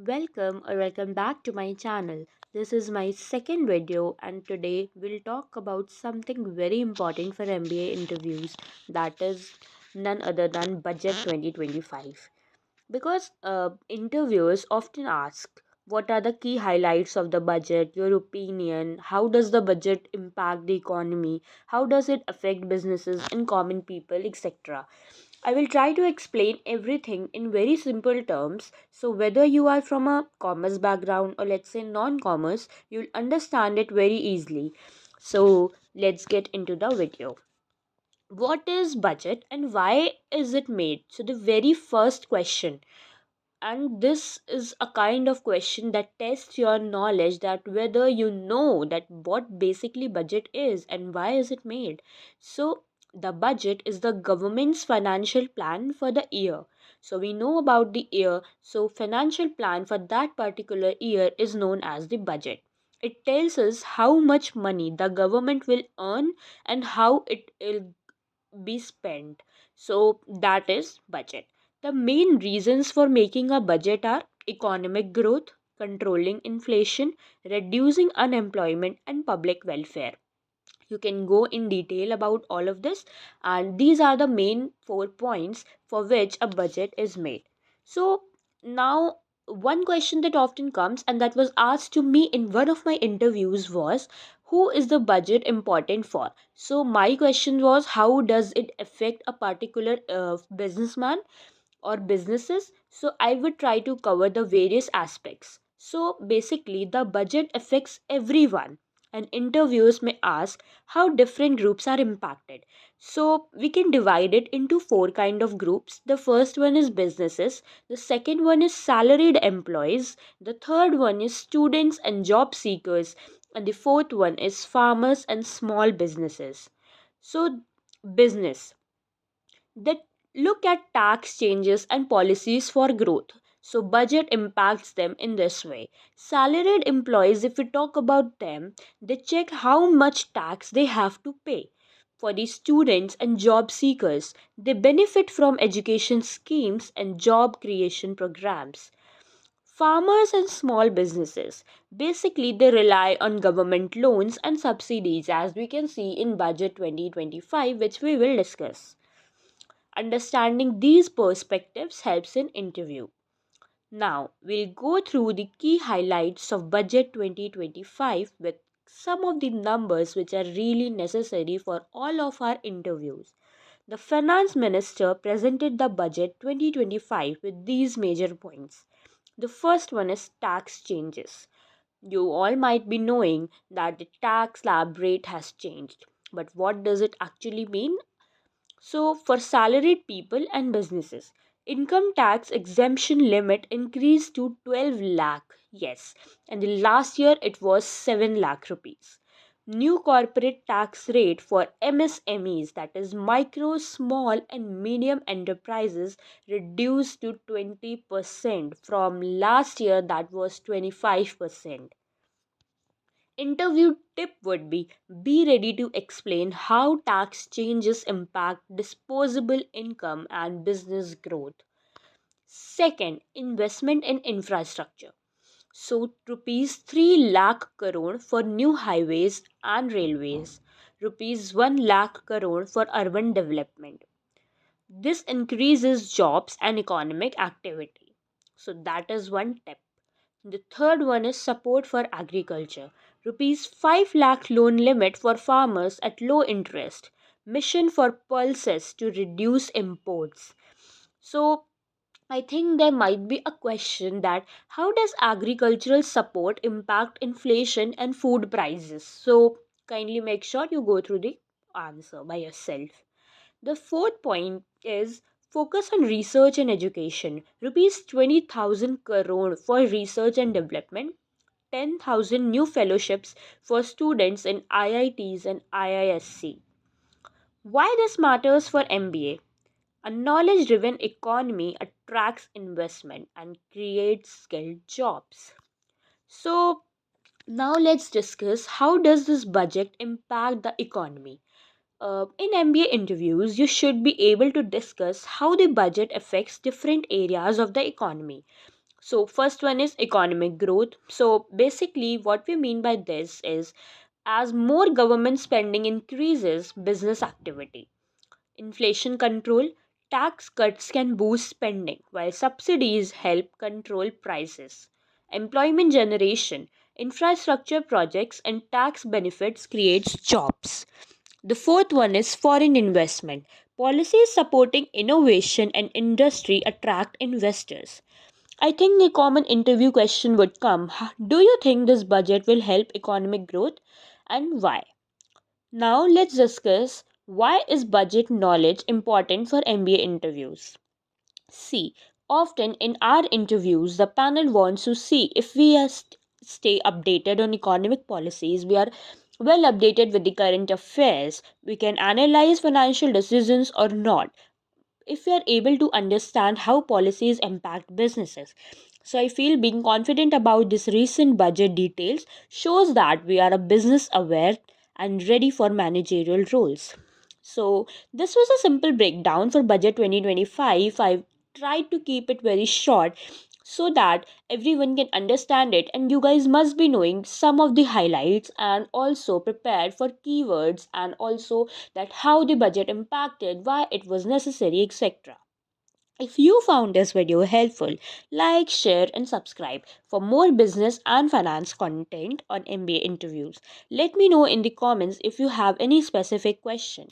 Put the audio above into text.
Welcome or welcome back to my channel. This is my second video and today we'll talk about something very important for MBA interviews, that is none other than budget 2025. Because interviewers often ask what are the key highlights of the budget, your opinion, how does the budget impact the economy, how does it affect businesses and common people, etc. I will try to explain everything in very simple terms, so whether you are from a commerce background or let's say non commerce, you'll understand it very easily. So, let's get into the video. What is budget and why is it made? So, the very first question, and this is a kind of question that tests your knowledge, that whether you know that what basically budget is and why is it made. So the budget is the government's financial plan for the year. So we know about the year, so financial plan for that particular year is known as the budget. It tells us how much money the government will earn and how it will be spent. So that is budget. The main reasons for making a budget are economic growth, controlling inflation, reducing unemployment, and public welfare. You can go in detail about all of this, and these are the main 4 points for which a budget is made. So now, one question that often comes and that was asked to me in one of my interviews was, who is the budget important for? So my question was, how does it affect a particular businessman or businesses? So I would try to cover the various aspects. So basically, the budget affects everyone, and interviewers may ask how different groups are impacted. So we can divide it into four kind of groups. The first one is businesses, the second one is salaried employees, the third one is students and job seekers, and the fourth one is farmers and small businesses. So business, that look at tax changes and policies for growth. So, budget impacts them in this way. Salaried employees, if we talk about them, they check how much tax they have to pay. For the students and job seekers, they benefit from education schemes and job creation programs. Farmers and small businesses, basically, they rely on government loans and subsidies, as we can see in Budget 2025, which we will discuss. Understanding these perspectives helps in interview. Now, we'll go through the key highlights of Budget 2025 with some of the numbers which are really necessary for all of our interviews. The Finance Minister presented the Budget 2025 with these major points. The first one is tax changes. You all might be knowing that the tax slab rate has changed. But what does it actually mean? So, for salaried people and businesses, income tax exemption limit increased to 12 lakh. Yes, and the last year it was 7 lakh rupees. New corporate tax rate for MSMEs, that is micro, small, and medium enterprises, reduced to 20% from last year that was 25%. Interview tip would be ready to explain how tax changes impact disposable income and business growth. Second, investment in infrastructure. So, rupees 3 lakh crore for new highways and railways, rupees 1 lakh crore for urban development. This increases jobs and economic activity. So, that is one tip. The third one is support for agriculture. Rupees 5 lakh loan limit for farmers at low interest. Mission for pulses to reduce imports. So, I think there might be a question that how does agricultural support impact inflation and food prices? So, kindly make sure you go through the answer by yourself. The fourth point is focus on research and education. Rupees 20,000 crore for research and development, 10,000 new fellowships for students in IITs and IISC. Why this matters for MBA? A knowledge driven economy attracts investment and creates skilled jobs. So, now let's discuss how does this budget impact the economy. In MBA interviews, you should be able to discuss how the budget affects different areas of the economy. So first one is economic growth. So basically what we mean by this is, as more government spending increases business activity, inflation control, tax cuts can boost spending, while subsidies help control prices. Employment generation, infrastructure projects, and tax benefits creates jobs. The fourth one is foreign investment. Policies supporting innovation and industry attract investors. I think a common interview question would come: do you think this budget will help economic growth, and why? Now let's discuss, why is budget knowledge important for MBA interviews. See, often in our interviews, the panel wants to see if we stay updated on economic policies, we are well updated with the current affairs, we can analyze financial decisions or not, if we are able to understand how policies impact businesses. So I feel being confident about this recent budget details shows that we are a business aware and ready for managerial roles. So this was a simple breakdown for budget 2025. I tried to keep it very short so that everyone can understand it, and you guys must be knowing some of the highlights and also prepared for keywords, and also that how the budget impacted, why it was necessary, etc. If you found this video helpful, like, share, and subscribe for more business and finance content on MBA interviews. Let me know in the comments if you have any specific question.